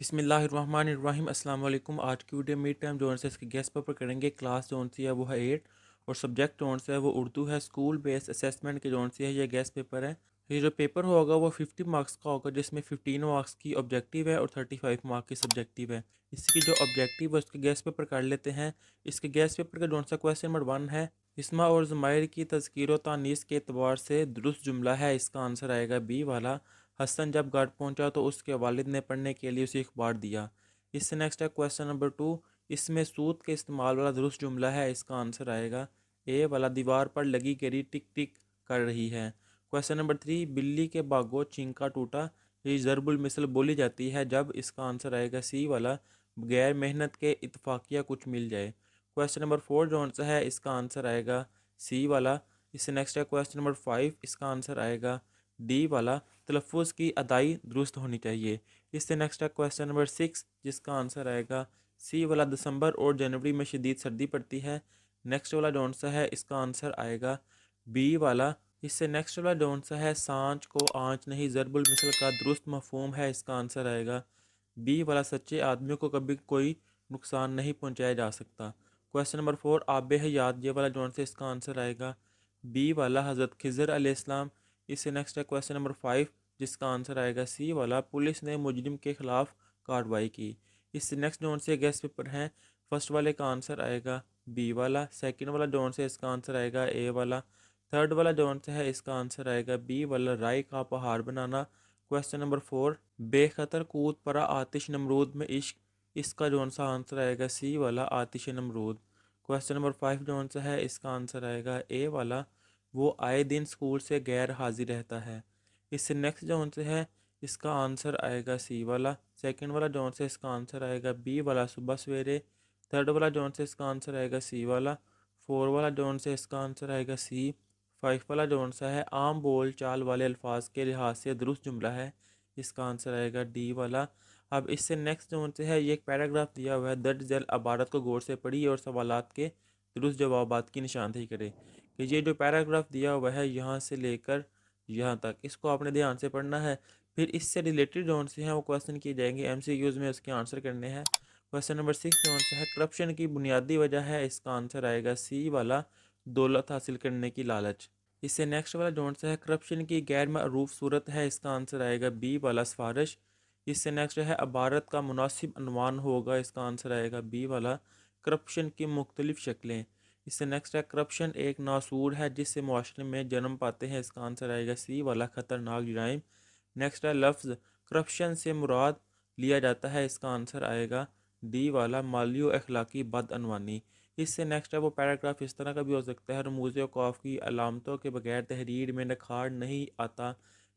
بسم اللہ الرحمن الرحیم۔ السلام علیکم۔ آج کی ویڈیو میڈ ٹائم جو سے اس کی گیس پیپر کریں گے۔ کلاس جو سی ہے وہ ہے 8 اور سبجیکٹ جو ہے وہ اردو ہے۔ اسکول بیس اسیسمنٹ کے جو سی ہے یہ گیس پیپر ہے۔ یہ جو پیپر ہوگا وہ 50 مارکس کا ہوگا، جس میں 15 مارکس کی آبجیکٹیو ہے اور 35 مارکس کی سبجیکٹیو ہے۔ اس کی جو آبجیکٹیو ہے اس کے گیس پیپر کر لیتے ہیں۔ اس کے گیس پیپر کا جو سا کویسچن نمبر 1 ہے، اسما اور ضمائر کی تذکیر و تانیث کے اعتبار سے درست جملہ ہے۔ اس کا آنسر آئے گا بی والا۔ حسن جب گھر پہنچا تو اس کے والد نے پڑھنے کے لیے اسے اخبار دیا۔ اس سے نیکسٹ ہے کویسچن نمبر 2، اس میں سود کے استعمال والا درست جملہ ہے۔ اس کا آنسر آئے گا اے والا۔ دیوار پر لگی گھڑی ٹک ٹک کر رہی ہے۔ کویسچن نمبر 3، بلی کے باگو چھینکا ٹوٹا، یہ ضرب المثل بولی جاتی ہے جب۔ اس کا آنسر آئے گا سی والا۔ بغیر محنت کے اتفاقیہ کچھ مل جائے۔ کویسچن نمبر 4 جو آنسر ہے اس کا آنسر آئے گا سی والا۔ اس سے نیکسٹ ہے کویسچن نمبر 5، اس کا آنسر آئے گا ڈی والا۔ تلفظ کی ادائی درست ہونی چاہیے۔ اس سے نیکسٹ ہے کویسچن نمبر 6، جس کا آنسر آئے گا سی والا۔ دسمبر اور جنوری میں شدید سردی پڑتی ہے۔ نیکسٹ والا جو آنسر ہے اس کا آنسر آئے گا بی والا۔ اس سے نیکسٹ والا جو آنسر ہے سانچ کو آنچ نہیں ضرب المثل کا درست مفہوم ہے۔ اس کا آنسر آئے گا بی والا۔ سچے آدمی کو کبھی کوئی نقصان نہیں پہنچایا جا سکتا۔ کویسچن نمبر 4، آب حیات، یہ والا جو آنسر اس کا آنسر آئے گا بی والا، حضرت خضر علیہ السلام۔ اس سے نیکسٹ ہے کویسچن نمبر 5، جس کا آنسر آئے گا سی والا۔ پولیس نے مجرم کے خلاف کارروائی کی۔ اس سے نیکسٹ جو سے گیس پیپر ہیں، فرسٹ والے کا آنسر آئے گا بی والا۔ سیکنڈ والا جو سے اس کا آنسر آئے گا اے والا۔ تھرڈ والا جو سے ہے اس کا آنسر آئے گا بی والا، رائے کا پہاڑ بنانا۔ کویسچن نمبر 4، بے خطر کود پڑا آتش نمرود میں عشق، اس کا جو سا آنسر آئے گا سی والا، آتش نمرود۔ کویسچن نمبر 5 جو سا ہے اس کا آنسر آئے گا اے والا، وہ آئے دن اسکول سے غیر حاضر رہتا ہے۔ اس سے نیکسٹ جو سے ہے اس کا آنسر آئے گا سی والا۔ سیکنڈ والا جو سے اس کا آنسر آئے گا بی والا، صبح سویرے۔ تھرڈ والا جو سے اس کا آنسر آئے گا سی والا۔ فور والا جو سے اس کا آنسر آئے گا سی۔ 5 والا جو سا ہے عام بول چال والے الفاظ کے لحاظ سے درست جملہ ہے۔ اس کا آنسر آئے گا ڈی والا۔ اب اس سے نیکسٹ جو سے ہے یہ ایک پیراگراف دیا ہوا ہے، درج ذیل عبارت کو غور سے پڑھیے اور سوالات کے درست جوابات کی نشاندہی کرے کہ یہ جو پیراگراف دیا ہوا ہے یہاں سے لے کر یہاں تک اس کو آپ نے دھیان سے پڑھنا ہے۔ پھر اس سے ریلیٹڈ جو سے ہیں وہ کویسچن کیے جائیں گے، ایم سی کیوز میں اس کے آنسر کرنے ہیں۔ کویسچن نمبر 6 جو ہے کرپشن کی بنیادی وجہ ہے۔ اس کا آنسر آئے گا سی والا، دولت حاصل کرنے کی لالچ۔ اس سے نیکسٹ والا جو ہے کرپشن کی غیر معروف صورت ہے۔ اس کا آنسر آئے گا بی والا، سفارش۔ اس سے نیکسٹ ہے عبارت کا مناسب عنوان ہوگا۔ اس کا آنسر آئے گا بی والا، کرپشن کی مختلف شکلیں۔ اس سے نیکسٹ ہے کرپشن ایک ناسور ہے جس سے معاشرے میں جنم پاتے ہیں۔ اس کا آنسر آئے گا سی والا، خطرناک جرائم۔ نیکسٹ ہے لفظ کرپشن سے مراد لیا جاتا ہے۔ اس کا آنسر آئے گا ڈی والا، مالی و اخلاقی بدعنوانی۔ اس سے نیکسٹ ہے وہ پیراگراف اس طرح کا بھی ہو سکتا ہے، رموز اوقاف کی علامتوں کے بغیر تحریر میں نکھار نہیں آتا،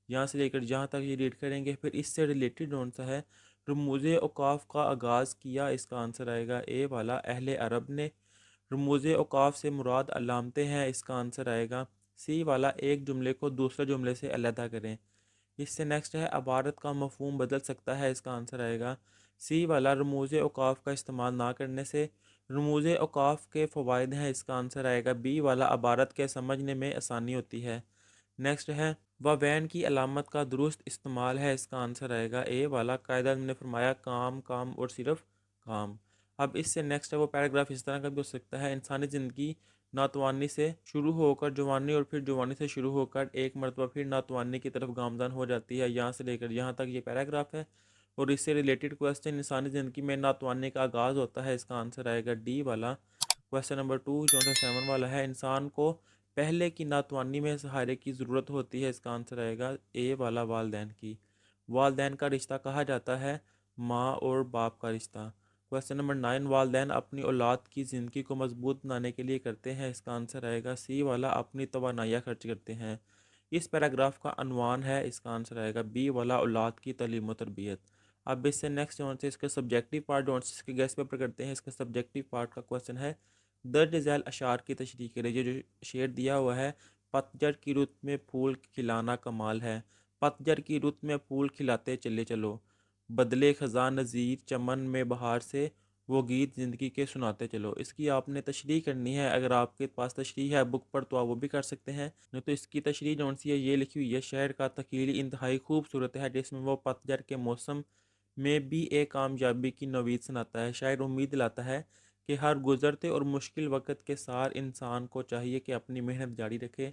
یہاں سے لے کر جہاں تک یہ ریڈ کریں گے۔ پھر اس سے ریلیٹڈ کون سا ہے، رموز اوقاف کا آغاز کیا۔ اس کا آنسر آئے گا اے والا، اہل عرب نے۔ رموز اوقاف سے مراد علامتیں ہیں۔ اس کا آنسر آئے گا سی والا، ایک جملے کو دوسرے جملے سے علیحدہ کریں۔ اس سے نیکسٹ ہے عبارت کا مفہوم بدل سکتا ہے۔ اس کا آنسر آئے گا سی والا، رموز اوقاف کا استعمال نہ کرنے سے۔ رموز اوقاف کے فوائد ہیں۔ اس کا آنسر آئے گا بی والا، عبارت کے سمجھنے میں آسانی ہوتی ہے۔ نیکسٹ ہے وین کی علامت کا درست استعمال ہے۔ اس کا آنسر آئے گا اے والا، قائد اعظم نے فرمایا کام کام اور صرف کام۔ اب اس سے نیکسٹ ہے وہ پیراگراف اس طرح کا بھی ہو سکتا ہے، انسانی زندگی ناتوانی سے شروع ہو کر جوانی اور پھر جوانی سے شروع ہو کر ایک مرتبہ پھر ناتوانی کی طرف گامزن ہو جاتی ہے، یہاں سے لے کر یہاں تک یہ پیراگراف ہے۔ اور اس سے ریلیٹڈ کویسچن، انسانی زندگی میں ناتوانی کا آغاز ہوتا ہے۔ اس کا آنسر آئے گا ڈی والا۔ کویسچن نمبر 2 جو 7 والا ہے، انسان کو پہلے کی ناتوانی میں سہارے کی ضرورت ہوتی ہے۔ اس کا آنسر آئے گا اے والا، والدین کی۔ والدین کا رشتہ کہا جاتا ہے ماں اور باپ کا رشتہ۔ کویسچن نمبر 9، والدین اپنی اولاد کی زندگی کو مضبوط بنانے کے لیے کرتے ہیں۔ اس کا آنسر آئے گا سی والا، اپنی توانائیاں خرچ کرتے ہیں۔ اس پیراگراف کا عنوان ہے، اس کا آنسر آئے گا بی والا، اولاد کی تعلیم و تربیت۔ اب اس سے نیکسٹ جو ہے اس کا سبجیکٹیو پارٹ جو اس کے گیس پیپر کرتے ہیں، اس کا سبجیکٹیو پارٹ کا کویسچن ہے، درج ذیل اشعار کی تشریح کرے۔ یہ جو شعر دیا ہوا ہے، پتجھڑ کی رت میں پھول کھلانا کمال ہے، پتجھڑ کی رت میں پھول کھلاتے چلے چلو، بدلے خزاں نظیر چمن میں بہار سے، وہ گیت زندگی کے سناتے چلو۔ اس کی آپ نے تشریح کرنی ہے، اگر آپ کے پاس تشریح ہے بک پر تو آپ وہ بھی کر سکتے ہیں، نہیں تو اس کی تشریح جو سی ہے یہ لکھی ہوئی ہے، شہر کا تخیلی انتہائی خوبصورت ہے جس میں وہ پتجھڑ کے موسم میں بھی ایک کامیابی کی نوید سناتا ہے۔ شاعر امید لاتا ہے کہ ہر گزرتے اور مشکل وقت کے ساتھ انسان کو چاہیے کہ اپنی محنت جاری رکھے۔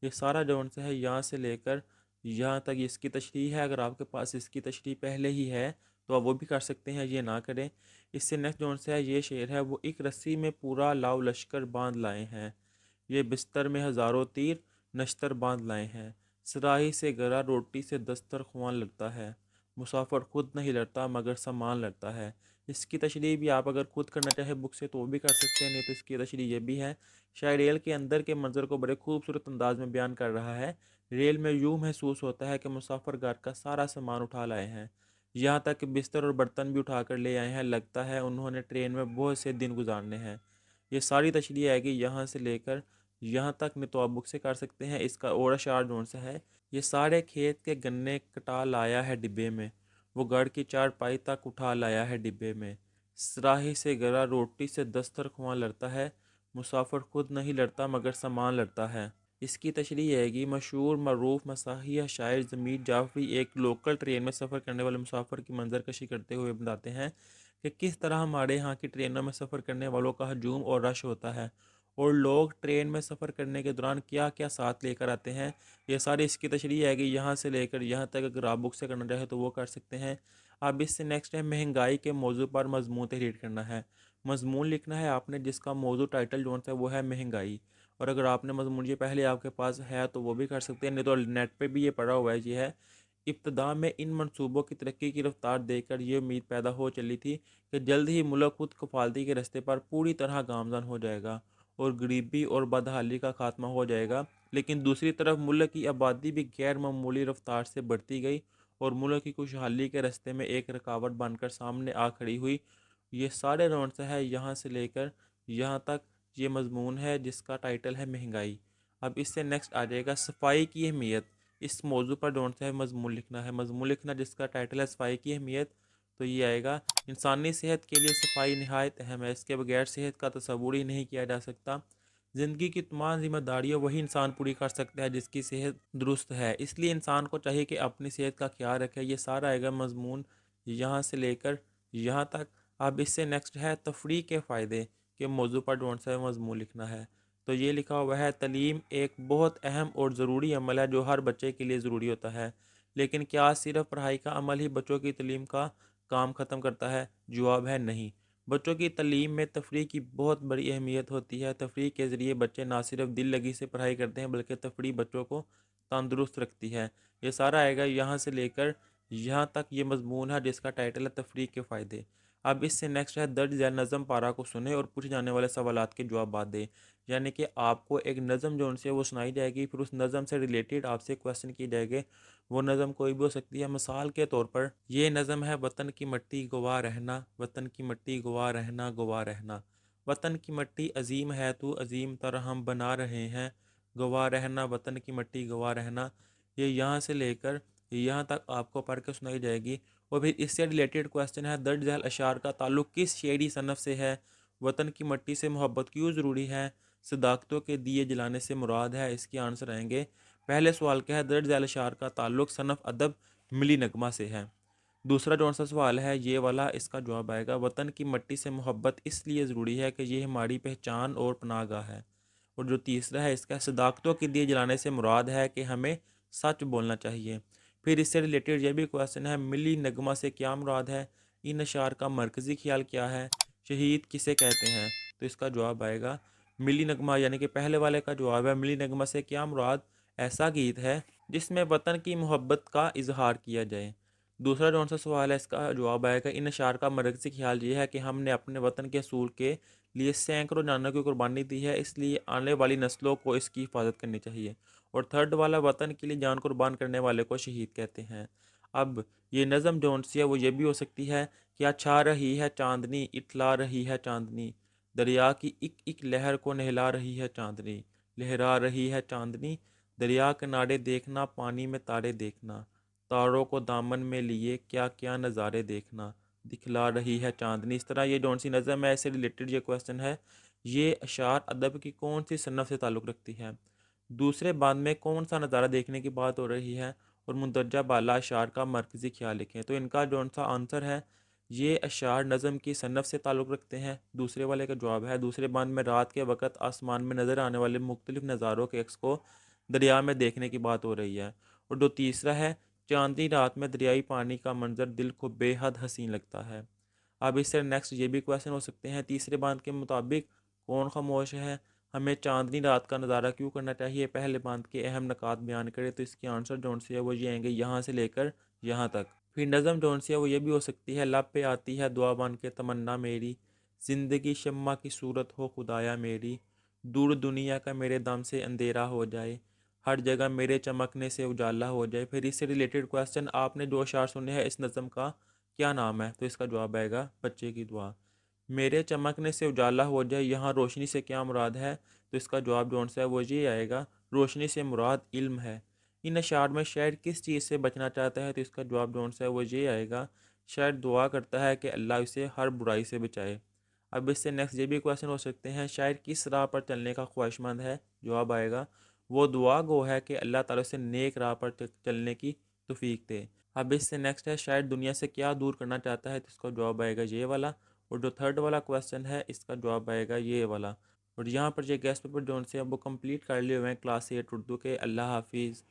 یہ سارا جون سے ہے یہاں سے لے کر یہاں تک اس کی تشریح ہے۔ اگر آپ کے پاس اس کی تشریح پہلے ہی ہے تو آپ وہ بھی کر سکتے ہیں، یہ نہ کریں۔ اس سے نیکسٹ جون سے ہے یہ شعر ہے، وہ ایک رسی میں پورا لاؤ لشکر باندھ لائے ہیں، یہ بستر میں ہزاروں تیر نشتر باندھ لائے ہیں، سراہی سے گرا روٹی سے دسترخوان لگتا ہے، مسافر خود نہیں لڑتا مگر سامان لڑتا ہے۔ اس کی تشریح بھی آپ اگر خود کرنا چاہے بک سے تو وہ بھی کر سکتے ہیں، نہیں تو اس کی تشریح یہ بھی ہے۔ شاعر ریل کے اندر کے منظر کو بڑے خوبصورت انداز میں بیان کر رہا ہے۔ ریل میں یوں محسوس ہوتا ہے کہ مسافر گھر کا سارا سامان اٹھا لائے ہیں، یہاں تک کہ بستر اور برتن بھی اٹھا کر لے آئے ہیں، لگتا ہے انہوں نے ٹرین میں بہت سے دن گزارنے ہیں۔ یہ ساری تشریح آئے گی یہاں سے لے کر یہاں تک، نہیں تو آپ بک سے کر سکتے ہیں۔ اس کا اور اشعار جون سے ہے، یہ سارے کھیت کے گنے کٹا لایا ہے ڈبے میں، وہ گڑھ کی چار پائی تک اٹھا لایا ہے ڈبے میں، سراہی سے گرا روٹی سے دسترخوان لڑتا ہے، مسافر خود نہیں لڑتا مگر سامان لڑتا ہے۔ اس کی تشریح آئے گی، مشہور معروف مسیحی شاعر ضمیر جعفری ایک لوکل ٹرین میں سفر کرنے والے مسافر کی منظر کشی کرتے ہوئے بتاتے ہیں کہ کس طرح ہمارے یہاں کی ٹرینوں میں سفر کرنے والوں کا ہجوم اور رش ہوتا ہے، اور لوگ ٹرین میں سفر کرنے کے دوران کیا کیا ساتھ لے کر آتے ہیں۔ یہ ساری اس کی تشریح آئے گی یہاں سے لے کر یہاں تک، اگر آپ بک سے کرنا چاہیں تو وہ کر سکتے ہیں۔ اب اس سے نیکسٹ ہے، مہنگائی کے موضوع پر مضمون تحریر کرنا ہے۔ مضمون لکھنا ہے آپ نے جس کا موضوع ٹائٹل جو ہے وہ ہے مہنگائی، اور اگر آپ نے مضمون یہ پہلے آپ کے پاس ہے تو وہ بھی کر سکتے ہیں، نہیں تو نیٹ پہ بھی یہ پڑھا ہوا ہے۔ یہ ہے، ابتدا میں ان منصوبوں کی ترقی کی رفتار دیکھ کر یہ امید پیدا ہو چلی تھی کہ جلد ہی ملک خود کفالتی کے راستے پر پوری طرح گامزن ہو جائے گا اور غریبی اور بدحالی کا خاتمہ ہو جائے گا، لیکن دوسری طرف ملک کی آبادی بھی غیر معمولی رفتار سے بڑھتی گئی اور ملک کی خوشحالی کے راستے میں ایک رکاوٹ بن کر سامنے آ کھڑی ہوئی۔ یہ سارے رون سے ہے یہاں سے لے کر یہاں تک، یہ مضمون ہے جس کا ٹائٹل ہے مہنگائی۔ اب اس سے نیکسٹ آ جائے گا صفائی کی اہمیت۔ اس موضوع پر ڈون سے ہے مضمون لکھنا ہے، مضمون لکھنا جس کا ٹائٹل ہے صفائی کی اہمیت، تو یہ آئے گا، انسانی صحت کے لیے صفائی نہایت اہم ہے، اس کے بغیر صحت کا تصور ہی نہیں کیا جا سکتا۔ زندگی کی تمام ذمہ داریاں وہی انسان پوری کر سکتا ہے جس کی صحت درست ہے، اس لیے انسان کو چاہیے کہ اپنی صحت کا خیال رکھے۔ یہ سارا آئے گا مضمون یہاں سے لے کر یہاں تک۔ اب اس سے نیکسٹ ہے تفریح کے فائدے کے موضوع پر ڈون سے مضمون لکھنا ہے، تو یہ لکھا ہوا ہے، تعلیم ایک بہت اہم اور ضروری عمل ہے جو ہر بچے کے لیے ضروری ہوتا ہے، لیکن کیا صرف پڑھائی کا عمل ہی بچوں کی تعلیم کا کام ختم کرتا ہے؟ جواب ہے نہیں۔ بچوں کی تعلیم میں تفریح کی بہت بڑی اہمیت ہوتی ہے۔ تفریح کے ذریعے بچے نہ صرف دل لگی سے پڑھائی کرتے ہیں بلکہ تفریح بچوں کو تندرست رکھتی ہے۔ یہ سارا آئے گا یہاں سے لے کر یہاں تک، یہ مضمون ہے جس کا ٹائٹل ہے تفریح کے فائدے۔ اب اس سے نیکسٹ ہے، درج ذیل نظم پارہ کو سنیں اور پوچھے جانے والے سوالات کے جوابات دیں، یعنی کہ آپ کو ایک نظم جو ان سے وہ سنائی جائے گی، پھر اس نظم سے ریلیٹڈ آپ سے کویشچن کیے جائے گے۔ وہ نظم کوئی بھی ہو سکتی ہے، مثال کے طور پر یہ نظم ہے، وطن کی مٹی گواہ رہنا، وطن کی مٹی گواہ رہنا، گواہ رہنا، وطن کی مٹی عظیم ہے تو عظیم تر ہم بنا رہے ہیں، گواہ رہنا، وطن کی مٹی گواہ رہنا۔ یہ یہاں سے لے کر یہاں تک آپ کو پڑھ کے سنائی جائے گی، اور پھر اس سے ریلیٹڈ کویشچن ہے، درج ذیل اشعار کا تعلق کس شعری صنف سے ہے؟ وطن کی مٹی سے محبت کیوں ضروری ہے؟ صداقتوں کے دیے جلانے سے مراد ہے۔ اس کے آنسر آئیں گے، پہلے سوال کیا ہے، درج ذیل اشعار کا تعلق صنف ادب ملی نغمہ سے ہے۔ دوسرا جون سا سوال ہے یہ والا، اس کا جواب آئے گا، وطن کی مٹی سے محبت اس لیے ضروری ہے کہ یہ ہماری پہچان اور پناہ گاہ ہے۔ اور جو تیسرا ہے اس کا، صداقتوں کے دیے جلانے سے مراد ہے کہ ہمیں سچ بولنا چاہیے۔ پھر اس سے ریلیٹڈ یہ بھی کویشچن ہے، ملی نغمہ سے کیا مراد ہے؟ ان اشعار کا مرکزی خیال کیا ہے؟ شہید کسے کہتے ہیں؟ تو اس کا جواب آئے گا ملی نغمہ، یعنی کہ پہلے والے کا جواب ہے، ملی نغمہ سے کیا مراد؟ ایسا گیت ہے جس میں وطن کی محبت کا اظہار کیا جائے۔ دوسرا جون سا سوال ہے، اس کا جواب آئے گا، ان اشعار کا مرکزی خیال یہ ہے کہ ہم نے اپنے وطن کے اصول کے لیے سینکڑوں جانوں کی قربانی دی ہے، اس لیے آنے والی نسلوں کو اس کی حفاظت کرنی چاہیے۔ اور تھرڈ والا، وطن کے لیے جان قربان کرنے والے کو شہید کہتے ہیں۔ اب یہ نظم جون سی ہے وہ یہ بھی ہو سکتی ہے، کیا چھا رہی ہے چاندنی، اٹھلا رہی ہے چاندنی، دریا کی ایک ایک لہر کو نہلا رہی ہے چاندنی، لہرا رہی ہے چاندنی، دریا کنارے دیکھنا، پانی میں تارے دیکھنا، تاروں کو دامن میں لیے کیا کیا نظارے دیکھنا، دکھلا رہی ہے چاندنی۔ اس طرح یہ جون سی نظم ہے، اس سے ریلیٹڈ یہ کویشچن ہے، یہ اشعار ادب کی کون سی صنف سے تعلق رکھتی ہے؟ دوسرے باندھ میں کون سا نظارہ دیکھنے کی بات ہو رہی ہے؟ اور مندرجہ بالا اشعار کا مرکزی خیال لکھیں۔ تو ان کا جون سا آنسر ہے یہ اشعار نظم کی صنف سے تعلق رکھتے ہیں۔ دوسرے والے کا جواب ہے دوسرے بند میں رات کے وقت آسمان میں نظر آنے والے مختلف نظاروں کے عکس کو دریا میں دیکھنے کی بات ہو رہی ہے۔ اور جو تیسرا ہے چاندنی رات میں دریائی پانی کا منظر دل کو بے حد حسین لگتا ہے۔ اب اس سے نیکسٹ یہ بھی کویشچن ہو سکتے ہیں تیسرے باندھ کے مطابق کون خاموش ہے، ہمیں چاندنی رات کا نظارہ کیوں کرنا چاہیے، پہلے باندھ کے اہم نکات بیان کرے۔ تو اس کی آنسر جون سی ہے وہ یہ آئیں گے یہاں سے لے کر یہاں تک۔ پھر نظم جون سی ہے وہ یہ بھی ہو سکتی ہے لب پہ آتی ہے دعا بن کے تمنا میری، زندگی شمع کی صورت ہو خدایا میری، دور دنیا کا میرے دم سے اندھیرا ہو جائے، ہر جگہ میرے چمکنے سے اجالا ہو جائے۔ پھر اس سے ریلیٹڈ کویشچن آپ نے جو اشعار سنے ہیں اس نظم کا کیا نام ہے، تو اس کا جواب آئے گا بچے کی دعا۔ میرے چمکنے سے اجالا ہو جائے یہاں روشنی سے کیا مراد ہے، تو اس کا جواب جون سا ہے وہ یہ آئے گا روشنی سے مراد علم ہے۔ ان اشعار میں شاعر کس چیز سے بچنا چاہتا ہے، تو اس کا جواب جون سا ہے وہ یہ آئے گا شاعر دعا کرتا ہے کہ اللہ اسے ہر برائی سے بچائے۔ اب اس سے نیکسٹ یہ بھی کویشچن ہو سکتے ہیں شاعر کس راہ پر چلنے کا خواہش مند ہے، جواب آئے گا وہ دعا گو ہے کہ اللہ تعالیٰ سے نیک راہ پر چلنے کی توفیق دے۔ اب اس سے نیکسٹ ہے شاعر دنیا سے کیا دور کرنا چاہتا ہے، تو اس کا جواب آئے گا یہ والا۔ اور جو تھرڈ والا کویشچن ہے اس کا جواب آئے گا یہ والا۔ اور یہاں پر یہ گیس پیپر جون سے اب وہ کمپلیٹ کر لیے ہوئے ہیں کلاس 8 اردو کے۔ اللہ حافظ۔